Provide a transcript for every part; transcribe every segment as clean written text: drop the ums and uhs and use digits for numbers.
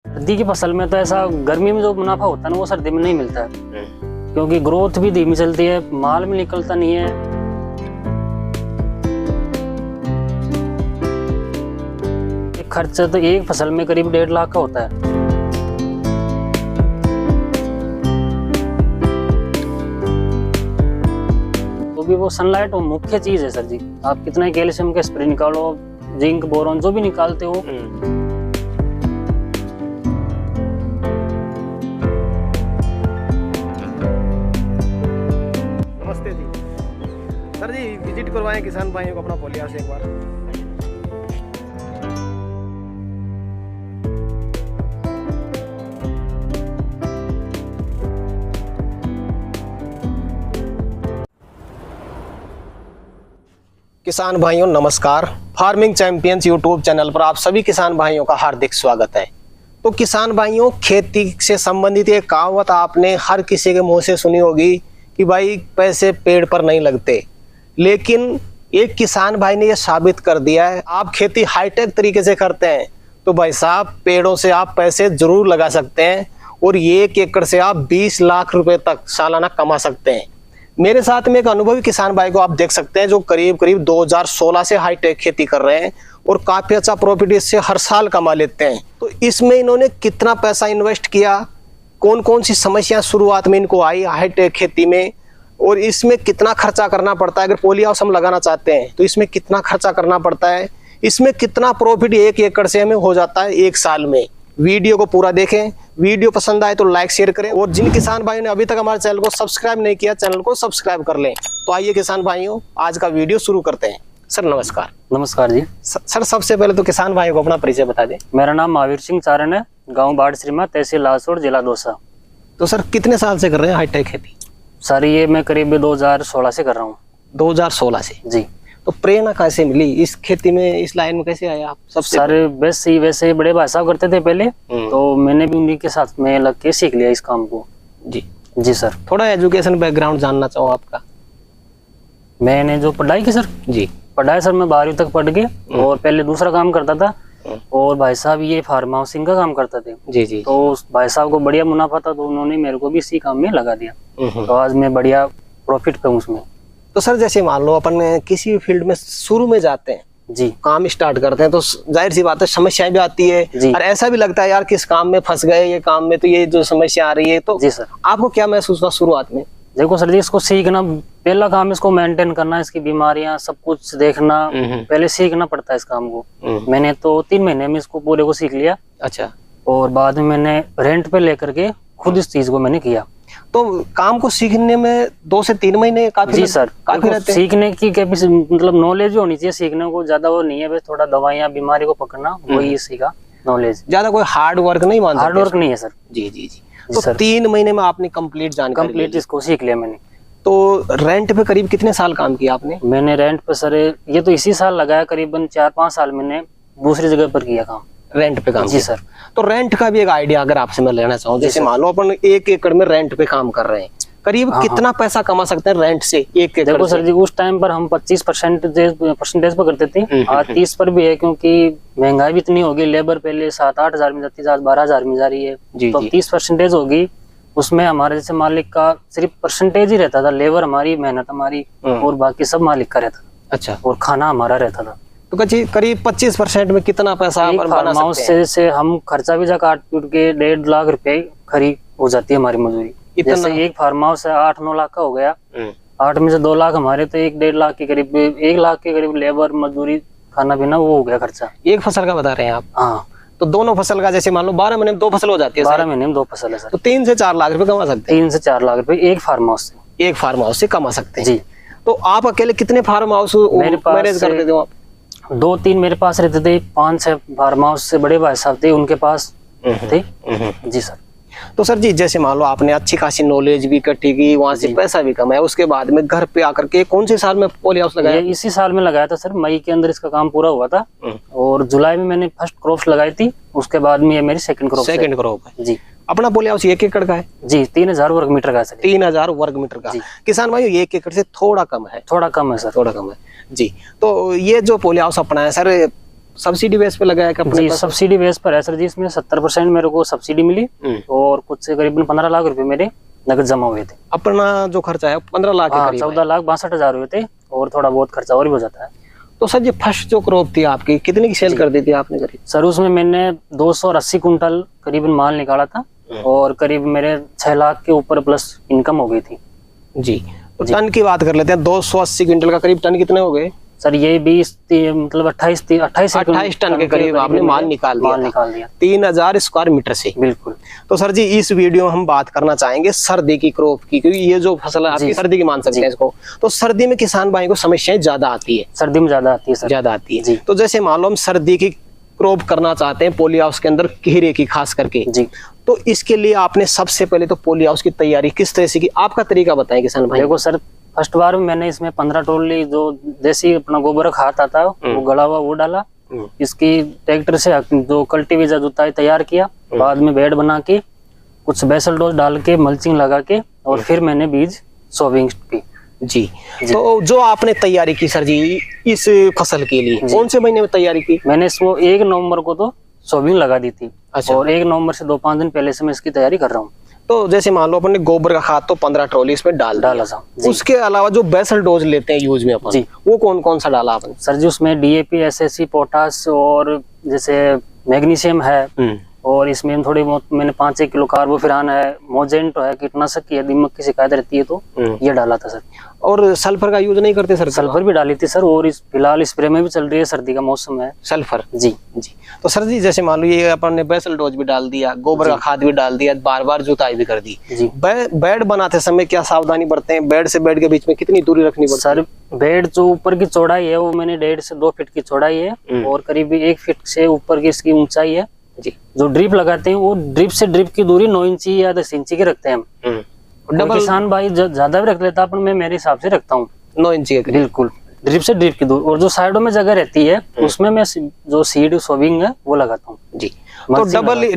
सर्दी की फसल में तो ऐसा गर्मी में जो मुनाफा होता है ना वो सर्दी में नहीं मिलता है, क्योंकि ग्रोथ भी धीमी चलती है, माल भी निकलता नहीं है। खर्चा तो एक फसल में करीब 1.5 लाख का होता है। तो भी वो सनलाइट वो मुख्य चीज है सर जी। आप कितना कैल्शियम का स्प्रे निकालो, जिंक बोरॉन जो भी निकालते हो, नमस्ते जी सर जी, विजिट करवाएं किसान भाइयों को अपना पोलिया से एक बार। किसान भाइयों नमस्कार, फार्मिंग चैंपियंस यूट्यूब चैनल पर आप सभी किसान भाइयों का हार्दिक स्वागत है। तो किसान भाइयों, खेती से संबंधित एक कहावत आपने हर किसी के मुंह से सुनी होगी कि भाई पैसे पेड़ पर नहीं लगते, लेकिन एक किसान भाई ने यह साबित कर दिया है। आप खेती हाईटेक तरीके से करते हैं तो भाई साहब पेड़ों से आप पैसे जरूर लगा सकते हैं और 1 एकड़ से आप 20 लाख रुपए तक सालाना कमा सकते हैं। मेरे साथ में एक अनुभवी किसान भाई को आप देख सकते हैं जो करीब 2016 से हाईटेक खेती कर रहे हैं और काफी अच्छा प्रॉफिट इससे हर साल कमा लेते हैं। तो इसमें इन्होंने कितना पैसा इन्वेस्ट किया, कौन कौन सी समस्या शुरुआत में इनको आई हाईटेक खेती में, और इसमें कितना खर्चा करना पड़ता है, अगर पॉली हाउस हम लगाना चाहते हैं तो इसमें कितना खर्चा करना पड़ता है, इसमें कितना प्रॉफिट 1 एकड़ से हमें हो जाता है 1 साल में। वीडियो को पूरा देखें, वीडियो पसंद आए तो लाइक शेयर करें, और जिन किसान भाइयों ने अभी तक हमारे चैनल को सब्सक्राइब नहीं किया, चैनल को सब्सक्राइब कर लें। तो आइए किसान भाइयों, आज का वीडियो शुरू करते हैं। सर नमस्कार। नमस्कार जी। सर सबसे पहले तो किसान भाइयों को अपना परिचय बता दें। मेरा नाम महावीर सिंह चारण है, गांव बाड़श्रीमा, तहसील लासोड़, जिला दौसा। तो सर कितने साल से कर रहे हैं हाईटेक खेती? सर ये मैं करीब 2016 से कर रहा हूँ। 2016 से जी। तो प्रेरणा कैसे मिली इस खेती में, इस लाइन में कैसे आए आप? सबसे सर वैसे बड़े भाई साहब करते थे पहले, तो मैंने भी उन्हीं के साथ में लग के सीख लिया इस काम को। जी जी सर। थोड़ा एजुकेशन बैकग्राउंड जानना चाहूँ आपका। मैंने जो पढ़ाई की सर, जी पढ़ाई सर मैं 12वीं तक पढ़ के, और पहले दूसरा काम करता था, और भाई साहब ये फार्म हाउसिंग का काम करते थे। जी जी। तो भाई साहब को बढ़िया मुनाफा था, तो उन्होंने मेरे को भी इसी काम में लगा दिया। तो आज मैं बढ़िया प्रॉफिट पे हूँ उसमें। तो सर जैसे मान लो अपन किसी फील्ड में शुरू में जाते हैं, जी, काम स्टार्ट करते हैं, तो जाहिर सी बात है समस्याएं भी आती है, और ऐसा भी लगता है यार किस काम में फंस गए, ये काम में तो ये जो समस्या आ रही है। तो जी सर, आपको क्या महसूस हुआ शुरुआत में? देखो सर जी, इसको सीखना पहला काम, इसको मेंटेन करना, इसकी बीमारियां सब कुछ देखना, पहले सीखना पड़ता है इस काम को। मैंने तो 3 महीने में इसको पूरे को सीख लिया। अच्छा। और बाद में मैंने रेंट पे लेकर के खुद इस चीज को मैंने किया। तो काम को सीखने में 2 से 3 महीने काफी? जी सर, काफी रहते हैं। सीखने की कैपेसिटी, मतलब नॉलेज होनी चाहिए सीखने को, ज्यादा वो नहीं है, बस थोड़ा दवाइयाँ बीमारी को पकड़ना, वही सीखा नॉलेज। ज्यादा कोई हार्ड वर्क नहीं मानते? हार्ड वर्क नहीं है सर। जी जी जी। तो 3 महीने में आपने कंप्लीट जानकारी इसको सीख लिया मैंने। तो रेंट पे करीब कितने साल काम किया आपने? मैंने रेंट पे सर ये तो इसी साल लगाया, करीबन 4-5 साल मैंने दूसरी जगह पर किया काम, रेंट पे काम। जी सर। तो रेंट का भी एक आइडिया अगर आपसे मैं लेना चाहूँ, जैसे मान लो अपन 1 एकड़ में रेंट पे काम कर रहे हैं, करीब कितना पैसा कमा सकते हैं रेंट से 1 एकड़? देखो सर जी, उस टाइम पर हम 25% पर करते थे, आज 30 पर भी है, क्योंकि महंगाई भी इतनी होगी। लेबर पहले 7-8 हजार में जाती है, आज 12 हजार में जा रही है। तो 30% होगी, उसमें हमारे जैसे मालिक का सिर्फ परसेंटेज ही रहता था, लेबर हमारी, मेहनत हमारी, और बाकी सब मालिक का रहता था। अच्छा। और खाना हमारा रहता था। तो करीब 25% में कितना पैसा फार्म हाउस से हम खर्चा भी जा काट पीट के 1.5 लाख रुपए खरीद हो जाती है हमारी मजदूरी। जैसे एक फार्म हाउस है 8-9 लाख का हो गया, 8 में से 2 लाख हमारे, तो 1-1.5 लाख के करीब, 1 लाख के करीब लेबर मजदूरी खाना पीना वो हो गया खर्चा। एक फसल का बता रहे हैं आप? हाँ। तो दोनों फसल का, जैसे मान लो 12 महीने में 2 फसल हो जाती है। 12 महीने में 2 फसल है सर। तो 3 से 4 लाख रुपए कमा सकते हैं? 3 से 4 लाख रुपए एक फार्म हाउस से। एक फार्म हाउस से कमा सकते हैं जी। तो आप अकेले कितने फार्म हाउस मैनेज करते थे आप? 2-3 मेरे पास रहते थे, 5-6 फार्म हाउस से बड़े भाई साहब थे, उनके पास थे। जी सर। तो सर जी जैसे मान लो आपने अच्छी खासी नॉलेज भी इकट्ठी की, वहां से पैसा भी कमाया, उसके बाद में घर पे आकर के कौन से साल में पॉली हाउस लगाया? इसी साल में लगाया था सर, मई के अंदर इसका काम पूरा हुआ था, और जुलाई में मैंने फर्स्ट क्रॉप लगाई थी, उसके बाद में ये मेरी सेकंड क्रॉप है। जी। अपना पॉली हाउस 1 एकड़ का है? जी, 3000 वर्ग मीटर का है सर। 3000 वर्ग मीटर का। किसान भाई 1 एकड़ से थोड़ा कम है? थोड़ा कम है सर। थोड़ा कम है जी। तो ये जो पॉली हाउस अपना है सर, सब्सिडी बेस पे लगाया क्या अपने जी, पास? सब्सिडी बेस पर है सर जी। इसमें 70% मेरे को सब्सिडी मिली और कुछ से करीबन 15 लाख रुपए मेरे नगद जमा हुए थे। अपना जो खर्चा है 15 लाख के हाँ, करीब है। 14,62,000 हुए थे और थोड़ा बहुत खर्चा और भी हो जाता है। तो सर ये फर्स्ट जो क्रॉप थी आपकी कितने की सेल कर दी थी आपने करीब? सर उसमें मैंने 280 कुंटल करीबन माल निकाला था और करीब मेरे 6 लाख के ऊपर प्लस इनकम हो गई थी। जी, तो टन की बात कर लेते हैं। 280 क्विंटल का करीब टन कितने हो गए सर? ये 28 टन के करीब आपने माल निकाल दिया 3000 स्क्वायर मीटर से। बिल्कुल। तो सर जी इस वीडियो में हम बात करना चाहेंगे सर्दी की क्रॉप की, क्योंकि ये जो फसल है आपकी सर्दी की मान सकते हैं इसको। तो सर्दी में किसान भाई को समस्याएं ज्यादा आती है। सर्दी में ज्यादा आती है सर। ज्यादा आती है। तो जैसे मान लो हम सर्दी की क्रॉप करना चाहते हैं पॉली हाउस के अंदर खीरे की खास करके जी, तो इसके लिए आपने सबसे पहले तो पॉली हाउस की तैयारी किस तरह से की, आपका तरीका बताएं किसान भाई। देखो सर, फर्स्ट बार मैंने इसमें 15 ट्रॉली जो देसी अपना गोबर खाद आता है वो गला हुआ वो डाला। इसकी ट्रैक्टर से जो कल्टीवेटर जुताई तैयार किया, बाद में बेड बना के कुछ बेसल डोज डाल के मल्चिंग लगा के और फिर मैंने बीज सोविंग की। जी, तो जो आपने तैयारी की सर जी इस फसल के लिए कौन से महीने में तैयारी की? मैंने इसको 1 नवंबर को तो सोविंग लगा दी थी। अच्छा। और 1 नवंबर से 2-5 दिन पहले से मैं इसकी तैयारी कर रहा हूँ। तो जैसे मान लो अपने गोबर का खाद तो 15 ट्रॉली इसमें डाला था। उसके अलावा जो बेसल डोज लेते हैं यूज में अपन जी, वो कौन कौन सा डाला आपने? सर जी उसमें DAP, SSC, पोटास और जैसे मैग्नीशियम है और इसमें थोड़ी बहुत मैंने 5-1 किलो कार्बोफिरान है, मोजेंटो है, कीटनाशक की दीमक की शिकायत रहती है तो ये डाला था सर। और सल्फर का यूज नहीं करते सर? सल्फर भी डाली थी सर और इस फिलहाल स्प्रे में भी चल रही है, सर्दी का मौसम है सल्फर। जी जी, तो सर जी जैसे मान लो ये अपन ने बेसल डोज भी डाल दिया, गोबर का खाद भी डाल दिया, बार बार जुताई भी कर दी जी। बेड बनाते समय क्या सावधानी बरते हैं? बेड से बेड के बीच में कितनी दूरी रखनी पड़ती है? सर बेड जो ऊपर की चौड़ाई है वो मैंने 1.5 से 2 फीट की चौड़ाई है और करीब 1 फीट से ऊपर की इसकी ऊंचाई है जी। जो ड्रिप लगाते हैं वो ड्रिप से ड्रिप की दूरी 9 इंची या 10 इंची की रखते हैं हम। डबल किसान भाई ज्यादा भी रख लेता है, पर मैं मेरे हिसाब से रखता हूँ 9 इंची के। बिल्कुल, ड्रिप से ड्रिप की दूरी। और जो साइडों में जगह रहती है उसमें मैं जो सीड सोविंग है वो लगाता हूँ जी। तो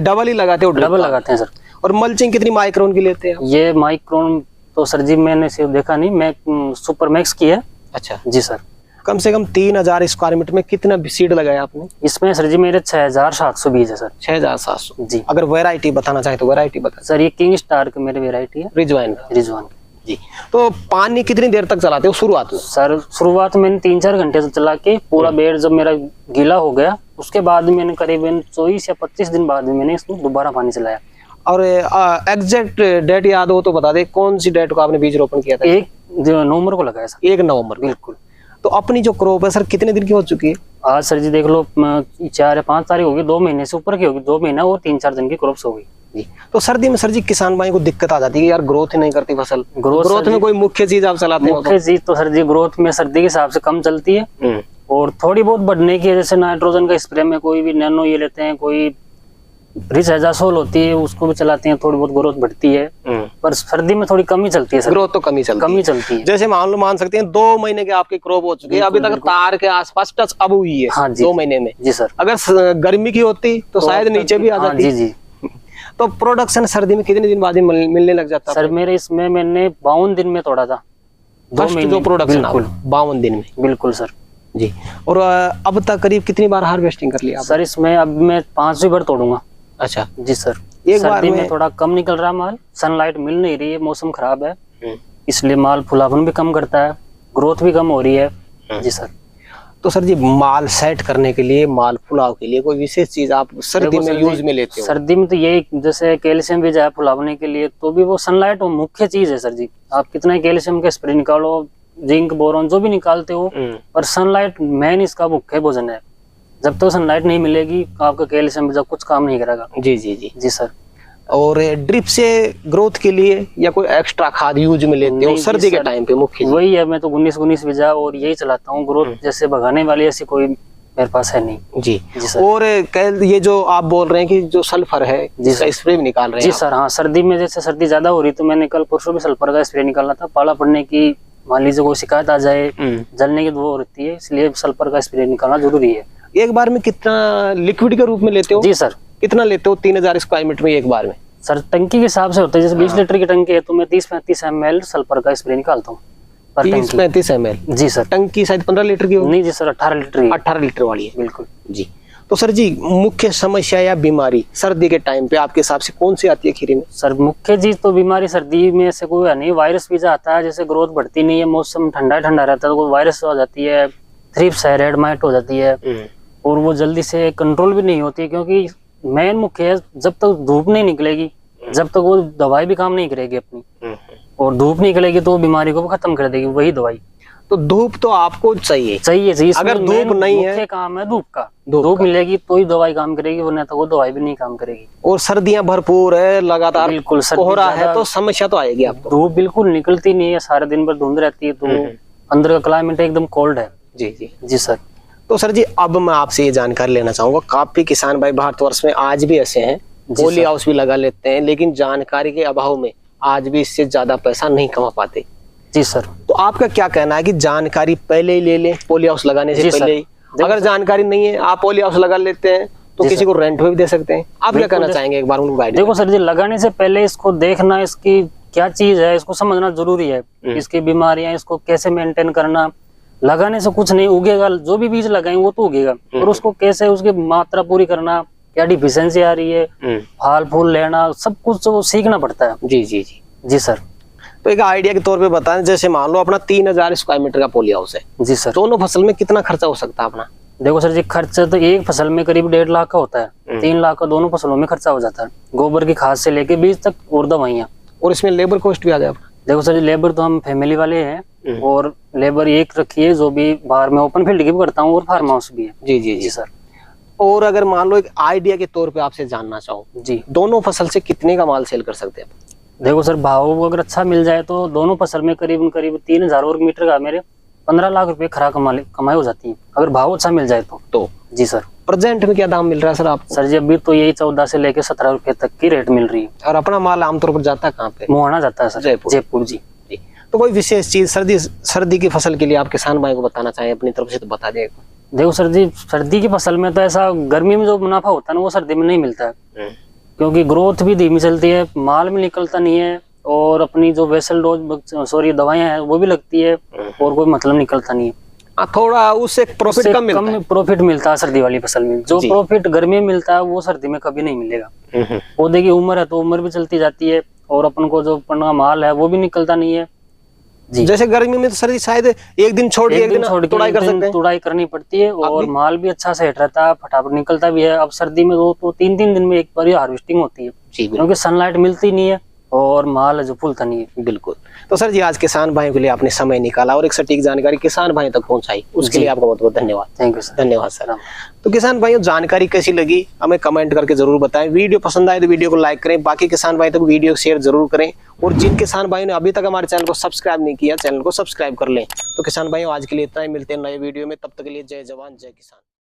डबल ही लगाते हो? डबल लगाते हैं सर। और मल्चिंग कितनी माइक्रोन की लेते हैं? ये माइक्रोन तो सर जी मैंने सिर्फ देखा नहीं, मैं सुपर मैक्स की है। अच्छा जी सर। कम से कम 3000 स्क्वायर मीटर में कितना सीड लगाया आपने? इसमें सर जी मेरे 6700 बीज है सर। 6700 जी। अगर वैरायटी बताना चाहे तो वैरायटी बता सर। ये किंग स्टार की मेरी वैरायटी है, रिजवाइन जी। तो पानी कितनी देर तक चलाते हो शुरुआत में? सर शुरुआत में 3-4 घंटे से चला के पूरा बेड जब मेरा गीला हो गया उसके बाद मैंने करीबन 24 या 25 दिन बाद में मैंने इसमें दोबारा पानी चलाया। और एग्जैक्ट डेट याद हो तो बता दे, कौन सी डेट को आपने बीज रोपण किया था? 1 नवंबर को लगाया सर। 1 नवंबर। बिल्कुल। तो अपनी जो क्रॉप है सर कितने दिन की हो चुकी है? आज सर जी देख लो 4 या 5 तारीख होगी, 2 महीने से ऊपर की होगी, 2 महीना और 3-4 दिन की क्रॉप्स हो गई जी। तो सर्दी में सर जी किसान भाई को दिक्कत आ जाती है कि यार ग्रोथ ही नहीं करती फसल। ग्रोथ में कोई मुख्य चीज आप चलाते हैं? मुख्य चीज तो सर जी ग्रोथ में सर्दी के हिसाब से कम चलती है और थोड़ी बहुत बढ़ने की जैसे नाइट्रोजन का स्प्रे में कोई भी नैनो ये लेते हैं, कोई रिच एजासोल होती है उसको भी चलाते हैं, थोड़ी बहुत ग्रोथ बढ़ती है। पर सर्दी में थोड़ी कमी चलती है सर। ग्रोथ तो कमी चलती है। जैसे मान सकते हैं 2 महीने के आपकी क्रॉप हो चुकी है, अभी तक तार के आसपास टच अब हुई है। हाँ जी। 2 महीने में जी सर। अगर गर्मी की होती तो शायद नीचे भी आ जाती। जी जी। तो प्रोडक्शन सर्दी में कितने दिन बाद मिलने लग जाता? सर मेरे इसमें मैंने 52 दिन में तोड़ा था। 2 महीने जो प्रोडक्शन 52 दिन में। बिल्कुल सर जी। और अब तक करीब कितनी बार हार्वेस्टिंग कर लिया? सर इसमें अब मैं 5वीं बार तोड़ूंगा। अच्छा जी सर। एक बार में थोड़ा कम निकल रहा माल, सनलाइट मिल नहीं रही है, मौसम खराब है इसलिए माल फुलापन भी कम करता है, ग्रोथ भी कम हो रही है जी सर। तो सर जी माल सेट करने के लिए, माल फुलाव के लिए कोई विशेष चीज आप सर्दी में यूज में लेते हो? सर्दी में तो यही जैसे कैल्शियम भी जाए फुलावने के लिए, तो भी वो सनलाइट वो मुख्य चीज है सर जी। आप कितना कैल्शियम का स्प्रे निकालो, जिंक बोरॉन जो भी निकालते हो, पर सनलाइट मेन इसका मुख्य भोजन है। जब तक तो सनलाइट नहीं मिलेगी आपका कैल्शियम जब कुछ काम नहीं करेगा। जी जी जी जी सर। और ड्रिप से ग्रोथ के लिए या कोई एक्स्ट्रा खाद यूज में लेते हो सर्दी के टाइम पे? मुख्य वही है, मैं तो 19 बीजा और यही चलाता हूँ। ग्रोथ जैसे भगाने वाली ऐसी कोई मेरे पास है नहीं। जी सर। और ये जो आप बोल रहे हैं कि जो सल्फर है जिसका स्प्रे भी निकाल रहे हैं? जी सर हाँ। सर्दी में जैसे सर्दी ज्यादा हो रही तो मैंने कल परसों भी सल्फर का स्प्रे निकाला था। पाला पड़ने की मान लीजिए कोई शिकायत आ जाए, जलने की वो रहती है, इसलिए सल्फर का स्प्रे निकालना जरूरी है। एक बार में कितना लिक्विड के रूप में लेते हो? जी सर। कितना लेते हो 3000 स्क्वायर मीटर में एक बार में? सर टंकी के हिसाब से होता है, जैसे 20 लीटर की टंकी है तो मैं 30-35 ml सल्फर का स्प्रे निकालता हूँ। 30-35 ml। जी सर। टंकी शायद 15 लीटर की होगी? नहीं जी सर, 18 लीटर। 18 लीटर वाली है। बिल्कुल जी। तो सर जी, मुख्य समस्या या बीमारी सर्दी के टाइम पे आपके हिसाब से कौन सी आती है खीरी में? सर मुख्य चीज तो बीमारी सर्दी में से कोई है नहीं, वायरस भी आता है, जैसे ग्रोथ बढ़ती नहीं है, मौसम ठंडा ठंडा रहता है तो वायरस हो जाती है, थ्रिप्स है, रेड माइट हो जाती है, और वो जल्दी से कंट्रोल भी नहीं होती, क्योंकि मेन मुख्य है जब तक धूप नहीं निकलेगी, जब तक वो दवाई भी काम नहीं करेगी अपनी, और धूप निकलेगी तो बीमारी को खत्म कर देगी वही दवाई। तो धूप तो आपको चाहिए। अगर धूप नहीं है, काम है धूप का, धूप मिलेगी तो ही दवाई काम करेगी, वरना तो वो दवाई भी नहीं काम करेगी। और सर्दियां भरपूर है, लगातार बिल्कुल कोहरा है, तो समस्या तो आएगी आपको। धूप बिल्कुल निकलती नहीं है, सारा दिन भर धुंध रहती है, तो अंदर का क्लाइमेट एकदम कोल्ड है। जी जी जी सर। तो सर जी, अब मैं आपसे ये जानकारी लेना चाहूंगा, काफी किसान भाई भारतवर्ष में आज भी ऐसे हैं, पॉली हाउस भी लगा लेते हैं, लेकिन जानकारी के अभाव में आज भी इससे ज्यादा पैसा नहीं कमा पाते। जी सर। तो आपका क्या कहना है कि जानकारी पहले ही ले लें पॉली हाउस लगाने से पहले ही? अगर जानकारी नहीं है, आप पॉली हाउस लगा लेते हैं तो किसी को रेंट पे भी दे सकते हैं। आप क्या कहना चाहेंगे, एक बार उनको गाइड? देखो सर जी, लगाने से पहले इसको देखना, इसकी क्या चीज है, इसको समझना जरूरी है, इसकी बीमारियां, इसको कैसे मेंटेन करना। लगाने से कुछ नहीं उगेगा, जो भी बीज लगाएंगे वो तो उगेगा, और उसको कैसे उसकी मात्रा पूरी करना, क्या डिफिशियंसी आ रही है, फल फूल लेना, सब कुछ वो सीखना पड़ता है। जी जी जी जी सर। तो एक आइडिया के तौर पे बताएं, जैसे मान लो अपना 3000 स्क्वायर मीटर का पॉली हाउस है। जी सर। दोनों फसल में कितना खर्चा हो सकता है अपना? देखो सर जी, खर्चा तो एक फसल में करीब 1.5 लाख का होता है, 3 लाख का दोनों फसलों में खर्चा हो जाता है, गोबर की खाद से लेके बीज तक और दवाइयाँ। और इसमें लेबर कॉस्ट भी आ जाए? देखो सर जी, लेबर तो हम फैमिली वाले हैं, और लेबर एक रखी है जो भी बाहर में ओपन फील्ड की भी करता हूँ, और फार्म हाउस भी है। जी जी जी सर। और अगर मान लो एक आइडिया के तौर पे आपसे जानना चाहूँ, जी, दोनों फसल से कितने का माल सेल कर सकते हैं? देखो सर, भाव अगर अच्छा मिल जाए तो दोनों फसल में करीब 3000 वर्ग मीटर का मेरे 15 लाख रुपए खरा कमाई हो जाती है, अगर भाव अच्छा मिल जाए तो। जी सर। प्रेजेंट में क्या दाम मिल रहा है सर आपको? सर जी, अभी तो यही 14 से लेके 17 रुपए तक की रेट मिल रही है। और अपना माल आमतौर पर जाता है कहाँ पे? मोहाना जाता है सर। जयपुर। जी। तो कोई विशेष चीज सर्दी की फसल के लिए आप किसान भाई को बताना चाहें अपनी तरफ से तो बता दें। देखो सर जी, सर्दी की फसल में तो ऐसा गर्मी में जो मुनाफा होता है ना, वो सर्दी में नहीं मिलता है, क्योंकि ग्रोथ भी धीमी चलती है, माल भी निकलता नहीं है, और अपनी जो वेसल डोज दवाइयां हैं वो भी लगती है, और कोई मतलब निकलता नहीं है। थोड़ा उससे प्रॉफिट कम प्रॉफिट मिलता है सर्दी वाली फसल में। जो प्रॉफिट गर्मी में मिलता है वो सर्दी में कभी नहीं मिलेगा। पौधे की उम्र है तो उम्र भी चलती जाती है, और अपन को जो अपना माल है वो भी निकलता नहीं है। जी। जैसे गर्मी में तो सर शायद एक दिन छोड़ के तुड़ाई कर सकते हैं, तुड़ाई करनी पड़ती है, और माल भी अच्छा से हिट रहता है, फटाफट निकलता भी है। अब सर्दी में तो 3-3 दिन में एक बार हार्वेस्टिंग होती है, क्योंकि सनलाइट मिलती नहीं है और माल जो फूलता नहीं है। बिल्कुल। तो सर जी, आज किसान भाइयों के लिए आपने समय निकाला और एक सटीक जानकारी किसान भाइयों तक पहुंचाई, उसके लिए आपका बहुत बहुत धन्यवाद। Thank you sir. धन्यवाद सर। तो किसान भाइयों, जानकारी कैसी लगी हमें कमेंट करके जरूर बताएं। वीडियो पसंद आए तो वीडियो को लाइक करें, बाकी किसान भाई तक वीडियो शेयर जरूर करें, और जिन किसान भाइयों ने अभी तक हमारे चैनल को सब्सक्राइब नहीं किया, चैनल को सब्सक्राइब कर लें। तो किसान भाइयों, आज के लिए इतना ही, मिलते हैं नए वीडियो में, तब तक के लिए जय जवान जय किसान।